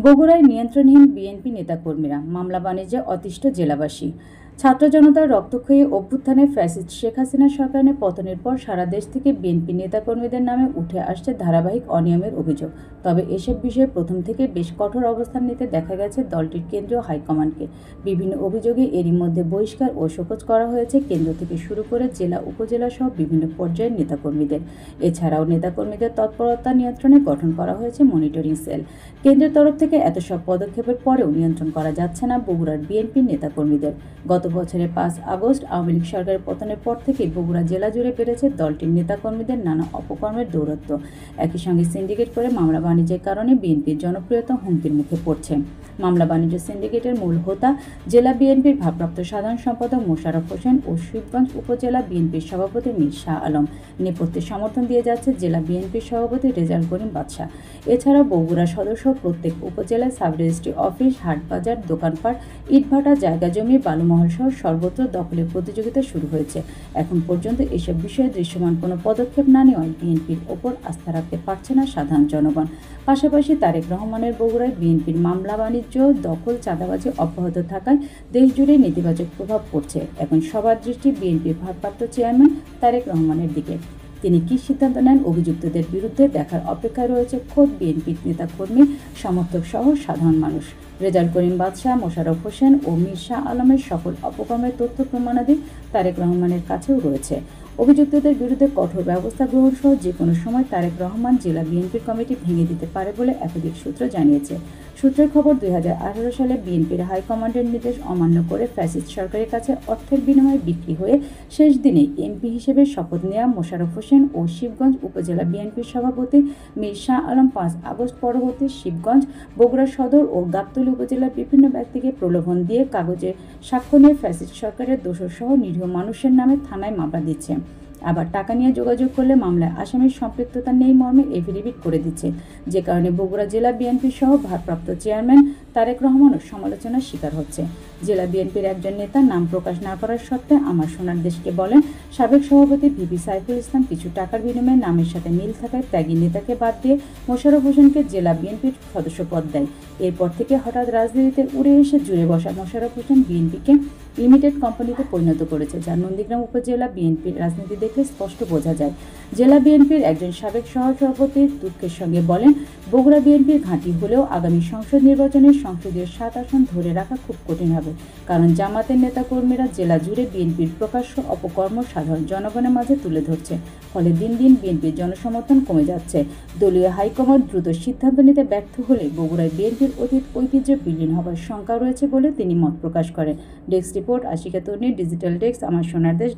বগুড়ায় নিয়ন্ত্রণহীন বিএনপি নেতাকর্মীরা, মামলা বাণিজ্যে অতিষ্ঠ জেলাবাসী। ছাত্র জনতার রক্তক্ষয়ী অভ্যুত্থানে ফ্যাসিস্ট শেখ হাসিনা সরকারের পতনের পর সারা দেশ থেকে বিএনপি নেতাকর্মীদের নামে উঠে আসছে ধারাবাহিক অনিয়মের অভিযোগ। তবে এসব বিষয়ে প্রথম থেকে বেশ কঠোর অবস্থান নিতে দেখা গেছে দলটির কেন্দ্রীয় হাইকমান্ডকে। বিভিন্ন অভিযোগে এরই মধ্যে বহিষ্কার ও শোকজ করা হয়েছে কেন্দ্র থেকে শুরু করে জেলা, উপজেলা সহ বিভিন্ন পর্যায়ের নেতাকর্মীদের। এছাড়াও নেতাকর্মীদের তৎপরতা নিয়ন্ত্রণে গঠন করা হয়েছে মনিটরিং সেল। কেন্দ্রের তরফ থেকে এত সব পদক্ষেপের পরেও নিয়ন্ত্রণ করা যাচ্ছে না বগুড়ার বিএনপির নেতাকর্মীদের। গত বছরের 5 আগস্ট আওয়ামী লীগ সরকারের পতনের পর থেকে বগুড়া জেলা জুড়ে বেড়েছে দলটির নেতাকর্মীদের নানা অপকর্মের দৌরাত্ম্য। একই সঙ্গে সিন্ডিকেট করে মামলা বাণিজ্যের কারণে বিএনপির জনপ্রিয়তা হুমকির মুখে পড়ছে। মামলা বাণিজ্য সিন্ডিকেটের মূল হোতা জেলা বিএনপির ভারপ্রাপ্ত সাধারণ সম্পাদক মোশাররফ হোসেন ও শিবগঞ্জ উপজেলা বিএনপির সভাপতি মীর শাহ আলম। নেপথ্যে সমর্থন দিয়ে যাচ্ছে জেলা বিএনপির সভাপতি রেজাউল করিম বাদশা। এছাড়াও বগুড়া সদস্য প্রত্যেক উপজেলায় সাব রেজিস্ট্রি অফিস, হাটবাজার, দোকানপাট, ইটভাটা, জায়গা জমি, বালুমহল সহ সর্বত্র দখলের প্রতিযোগিতা শুরু হয়েছে। এখন পর্যন্ত এসব বিষয়ে দৃশ্যমান কোনো পদক্ষেপ না নেওয়ায় বিএনপির ওপর আস্থা রাখতে পারছে না সাধারণ জনগণ। পাশাপাশি তারেক রহমানের বগুড়ায় বিএনপির মামলা বাণিজ্য, দখল, চাঁদাবাজি অব্যাহত থাকায় দেশজুড়ে নেতিবাচক প্রভাব পড়ছে। এখন সবার দৃষ্টি বিএনপির ভারপ্রাপ্ত চেয়ারম্যান তারেক রহমানের দিকে। তিনি কী সিদ্ধান্ত নেন অভিযুক্তদের বিরুদ্ধে দেখার অপেক্ষায় রয়েছে খোদ বিএনপির নেতাকর্মী, সমর্থক সহ সাধারণ মানুষ। রেজাউল করিম বাদশা, মোশাররফ হোসেন ও মীর শাহ আলমের সকল অপকর্মের তথ্য প্রমাণাদি তারেক রহমানের কাছেও রয়েছে। অভিযুক্তদের বিরুদ্ধে কঠোর ব্যবস্থা গ্রহণ সহ যে কোনো সময় তারেক রহমান জেলা বিএনপির কমিটি ভেঙে দিতে পারে বলে একাধিক সূত্র জানিয়েছে। সূত্রের খবর, 2018 সালে বিএনপির হাইকমান্ডের নির্দেশ অমান্য করে ফ্যাসিস্ট সরকারের কাছে অর্থের বিনিময়ে বিক্রি হয়ে শেষ দিনে এমপি হিসেবে শপথ নেওয়া মোশাররফ হোসেন ও শিবগঞ্জ উপজেলা বিএনপির সভাপতি মীর শাহ আলম 5 আগস্ট পরবর্তী শিবগঞ্জ, বগুড়া সদর ও গাবতলী উপজেলার বিভিন্ন ব্যক্তিকে প্রলোভন দিয়ে কাগজে সাক্ষ্য নিয়ে ফ্যাসিস্ট সরকারের দোষরসহ নিরীহ মানুষের নামে থানায় মামলা দিচ্ছে। আবার টাকা নিয়ে যোগাযোগ করলে মামলায় আসামির সম্পৃক্ততা নেই মর্মে এফিডেভিট করে দিচ্ছে, যে কারণে বগুড়া জেলা বিএনপি সহ ভারপ্রাপ্ত চেয়ারম্যান তারেক রহমানও সমালোচনার শিকার হচ্ছে। জেলা বিএনপির একজন নেতা নাম প্রকাশ না করার সত্ত্বে আমার সোনার দেশকে বলেন, সাবেক সভাপতি ভিপি সাইফুল ইসলাম কিছু টাকার বিনিময়ে নামের সাথে মিল থাকায় ত্যাগী নেতাকে বাদ দিয়ে মোশাররফ হোসেনকে জেলা বিএনপির সদস্য পদ দেয়। এরপর থেকে হঠাৎ রাজনীতিতে উড়ে এসে জুড়ে বসা মোশাররফ হোসেন বিএনপিকে লিমিটেড কোম্পানিতে পরিণত করেছে, যা নন্দীগ্রাম উপজেলা বিএনপির রাজনীতি দেখলে স্পষ্ট বোঝা যায়। জেলা বিএনপির একজন সাবেক সহসভাপতি দুঃখের সঙ্গে বলেন, বগুড়া বিএনপির ঘাঁটি হলেও আগামী সংসদ নির্বাচনে সংসদীয় 7 আসন ধরে রাখা খুব কঠিন হবে, কারণ জামাতের নেতাকর্মীরা জেলা জুড়ে বিএনপির প্রকাশ্য অপকর্ম সাধারণ জনগণের মাঝে তুলে ধরছে। ফলে দিন দিন বিএনপির জনসমর্থন কমে যাচ্ছে। দলীয় হাইকমান্ড দ্রুত সিদ্ধান্ত নিতে ব্যর্থ হলে বগুড়ায় বিএনপির অতীত ঐতিহ্য বিলীন হবার শঙ্কা রয়েছে বলে তিনি মত প্রকাশ করেন। ডেস্ক রিপোর্ট, আশিকা তন্নি, ডিজিটাল ডেস্ক, আমার সোনার দেশ।